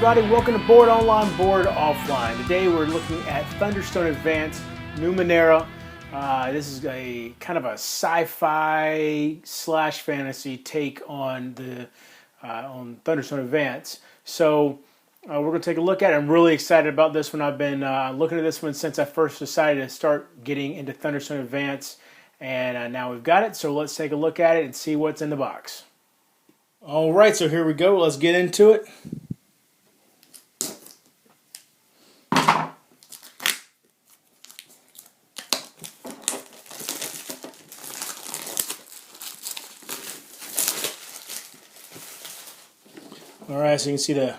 everybody, welcome to Board Online, Board Offline. Today we're looking at Thunderstone Advance, Numenera. This is a kind of a sci-fi slash fantasy take on the on Thunderstone Advance. So we're going to take a look at it. I'm really excited about this one. I've been looking at this one since I first decided to start getting into Thunderstone Advance, and now we've got it. So let's take a look at it and see what's in the box. All right, so here we go. Let's get into it. Alright, so you can see the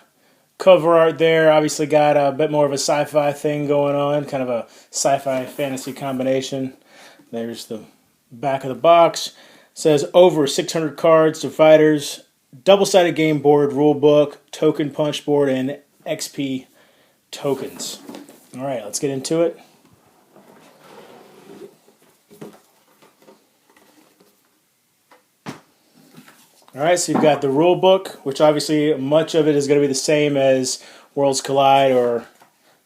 cover art there. Obviously got a bit more of a sci-fi thing going on, kind of a sci-fi fantasy combination. There's the back of the box. It says over 600 cards, dividers, double-sided game board, rule book, token punch board, and XP tokens. Alright, let's get into it. Alright, so you've got the rule book, which obviously much of it is going to be the same as Worlds Collide or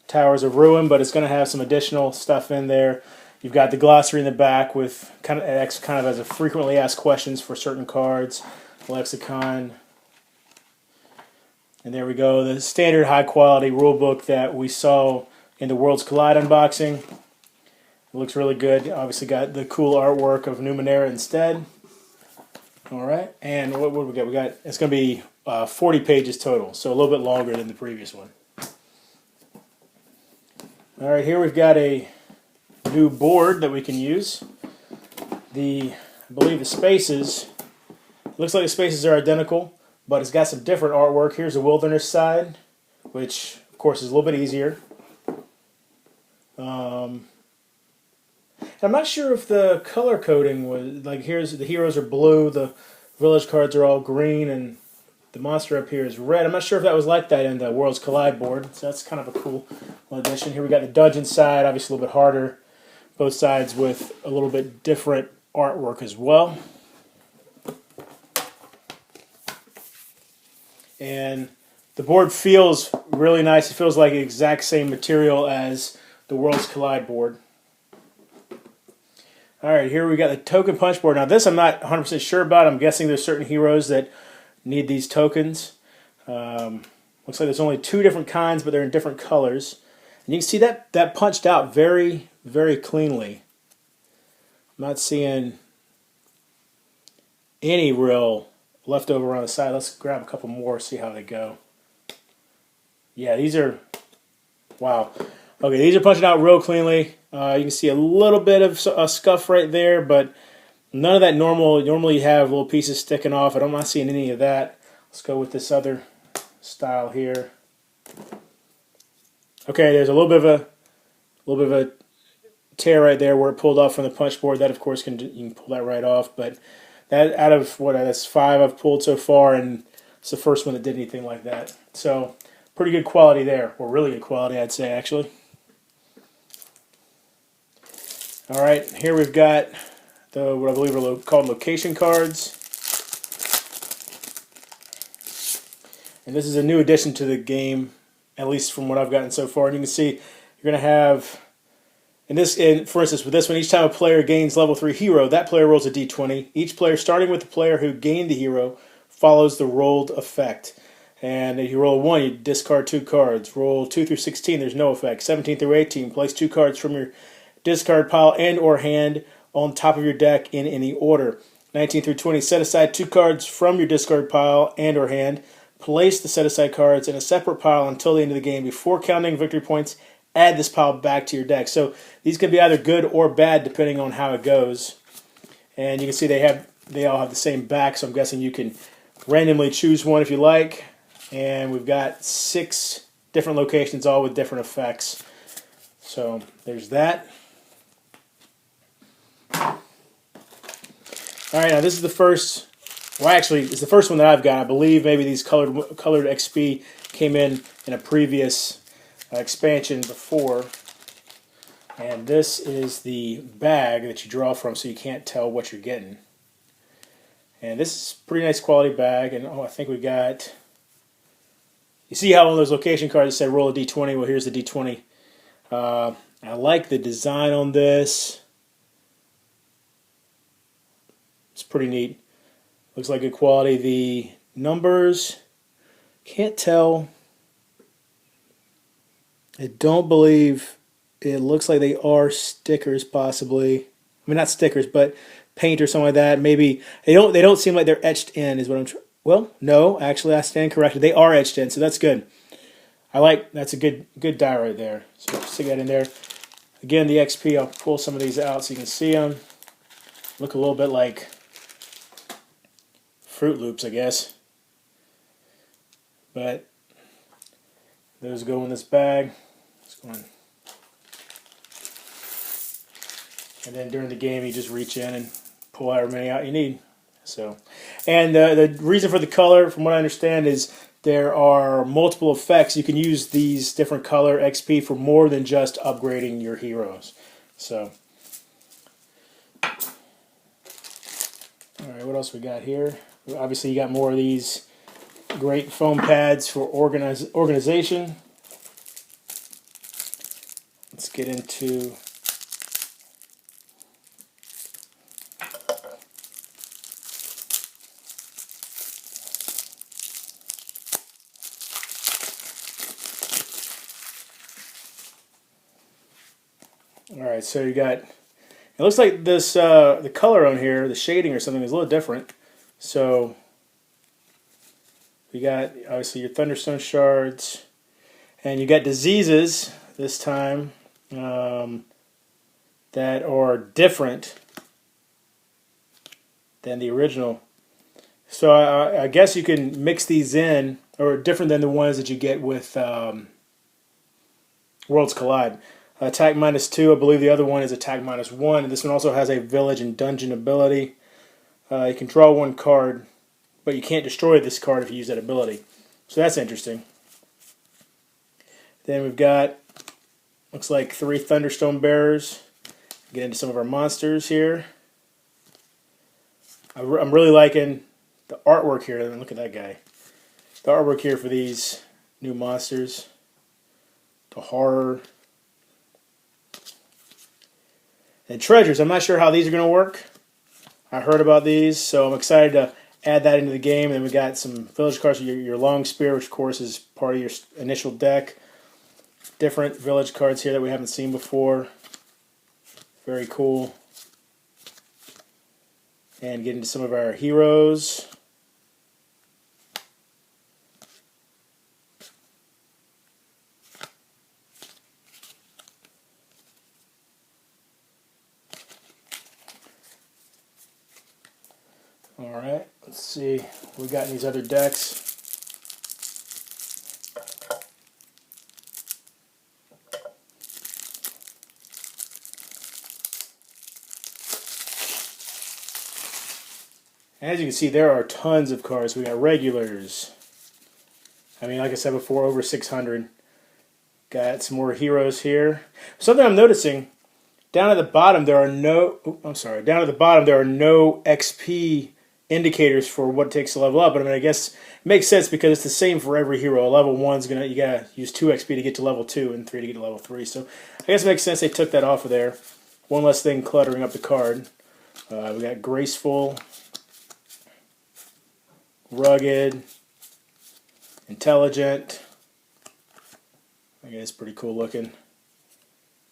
Towers of Ruin, but it's going to have some additional stuff in there. You've got the glossary in the back with kind of as a frequently asked questions for certain cards, lexicon, and there we go. The standard high quality rule book that we saw in the Worlds Collide unboxing. It looks really good. Obviously got the cool artwork of Numenera instead. Alright, and what do we got? It's going to be 40 pages total, so a little bit longer than the previous one. Alright, here we've got a new board that we can use. I believe the spaces, looks like the spaces are identical, but it's got some different artwork. Here's the wilderness side, which of course is a little bit easier. I'm not sure if the color coding was, like, here's the heroes are blue, the village cards are all green, and the monster up here is red. I'm not sure if that was like that in the Worlds Collide board, so that's kind of a cool addition. Here we got the dungeon side, obviously a little bit harder, both sides with a little bit different artwork as well. And the board feels really nice. It feels like the exact same material as the Worlds Collide board. Alright, here we got the token punch board. Now this I'm not 100% sure about. I'm guessing there's certain heroes that need these tokens. Looks like there's only two different kinds, but they're in different colors. And you can see that punched out very, very cleanly. I'm not seeing any real leftover on the side. Let's grab a couple more, see how they go. Yeah, these are, wow. Okay, these are punched out real cleanly. You can see a little bit of a scuff right there, but none of that normal. Normally you have little pieces sticking off. I'm not seeing any of that. Let's go with this other style here. Okay, there's a little bit of a tear right there where it pulled off from the punch board. That of course you can pull that right off. But that out of that's 5 I've pulled so far, and it's the first one that did anything like that. So pretty good quality there, or really good quality, I'd say actually. Alright, here we've got what I believe are called location cards. And this is a new addition to the game, at least from what I've gotten so far. And you can see you're going to have, for instance, with this one, each time a player gains level 3 hero, that player rolls a d20. Each player, starting with the player who gained the hero, follows the rolled effect. And if you roll a 1, you discard 2 cards. Roll 2 through 16, there's no effect. 17 through 18, place 2 cards from your discard pile and or hand on top of your deck in any order. 19 through 20, set aside 2 cards from your discard pile and or hand. Place the set aside cards in a separate pile until the end of the game. Before counting victory points, add this pile back to your deck. So these can be either good or bad depending on how it goes. And you can see they all have the same back, so I'm guessing you can randomly choose one if you like. And we've got 6 different locations, all with different effects. So there's that. Alright, now this is the first, well actually, it's the first one that I've got. I believe maybe these colored XP came in a previous expansion before. And this is the bag that you draw from so you can't tell what you're getting. And this is a pretty nice quality bag, and I think we got You see how on those location cards say roll a d20? Well, here's the d20. I like the design on this. It's pretty neat. Looks like good quality. The numbers, can't tell. I don't believe, it looks like they are stickers possibly. I mean, not stickers, but paint or something like that. Maybe they don't seem like they're etched in is what I'm well, no, actually I stand corrected. They are etched in, so that's good. That's a good die right there. So stick that in there. Again, the XP, I'll pull some of these out so you can see them. Look a little bit like Fruit Loops, I guess. But those go in this bag. Let's go on. And then during the game, you just reach in and pull however many out you need. So, and the reason for the color, from what I understand, is there are multiple effects. You can use these different color XP for more than just upgrading your heroes. So, all right, what else we got here? Obviously, you got more of these great foam pads for organization. Let's get into Alright, so you got, it looks like this, the color on here, the shading or something is a little different. So, we got, obviously, your Thunderstone shards, and you got diseases this time that are different than the original. So, I guess you can mix these in, or different than the ones that you get with Worlds Collide. Attack -2, I believe the other one is attack -1. And this one also has a village and dungeon ability. You can draw one card, but you can't destroy this card if you use that ability. So that's interesting. Then we've got, looks like 3 Thunderstone Bearers. Get into some of our monsters here. I'm really liking the artwork here. Look at that guy. The artwork here for these new monsters. The horror. And treasures, I'm not sure how these are going to work. I heard about these, so I'm excited to add that into the game. And then we got some village cards, your long spear, which of course is part of your initial deck. Different village cards here that we haven't seen before. Very cool. And get into some of our heroes. Alright, let's see what we got in these other decks. As you can see, there are tons of cards. We got regulars. I mean, like I said before, over 600. Got some more heroes here. Something I'm noticing, down at the bottom there are no down at the bottom there are no XP indicators for what it takes to level up. But I mean, I guess it makes sense because it's the same for every hero. Level 1's you gotta use 2 XP to get to level 2 and 3 to get to level 3. So I guess it makes sense they took that off of there. One less thing cluttering up the card. We got graceful, rugged, intelligent. I guess pretty cool looking.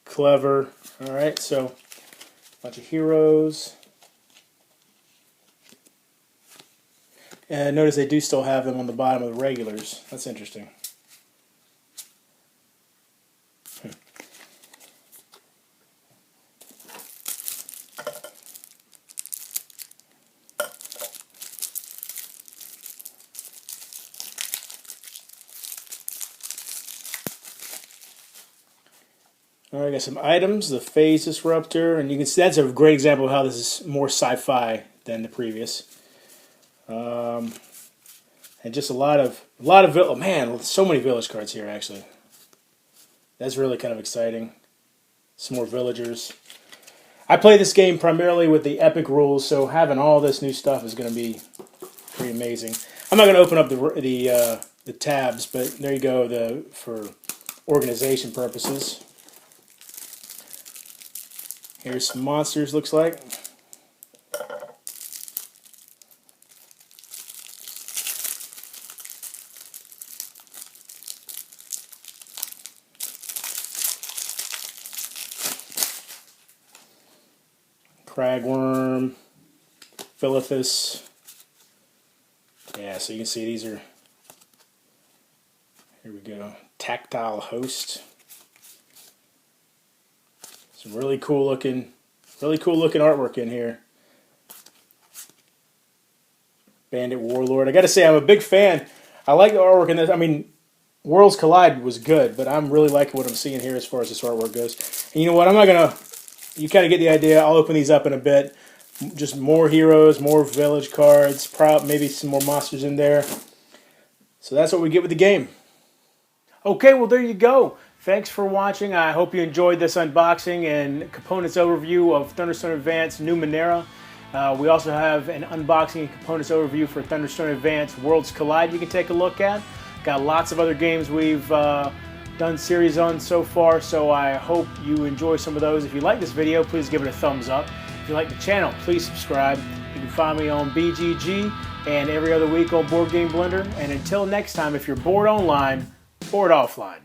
Clever. Alright, so a bunch of heroes. And notice they do still have them on the bottom of the regulars. That's interesting. Alright, got some items. The Phase Disruptor, and you can see that's a great example of how this is more sci-fi than the previous. And just a lot of oh man, so many village cards here actually. That's really kind of exciting. Some more villagers. I play this game primarily with the epic rules, so having all this new stuff is going to be pretty amazing. I'm not going to open up the the tabs, but there you go, for organization purposes. Here's some monsters, looks like. Cragworm, Philithus. Yeah, so you can see these are, here we go, tactile host. Some really cool looking artwork in here. Bandit Warlord. I got to say, I'm a big fan. I like the artwork in this. I mean, Worlds Collide was good, but I'm really liking what I'm seeing here as far as this artwork goes. And you know what? I'm not gonna. You kind of get the idea. I'll open these up in a bit. Just more heroes, more village cards, maybe some more monsters in there. So that's what we get with the game. Okay, well there you go. Thanks for watching. I hope you enjoyed this unboxing and components overview of Thunderstone Advance Numenera. We also have an unboxing and components overview for Thunderstone Advance Worlds Collide you can take a look at. Got lots of other games we've done series on so far, so I hope you enjoy some of those. If you like this video, please give it a thumbs up. If you like the channel, please subscribe. You can find me on BGG and every other week on Board Game Blender. And until next time, if you're bored online, board offline.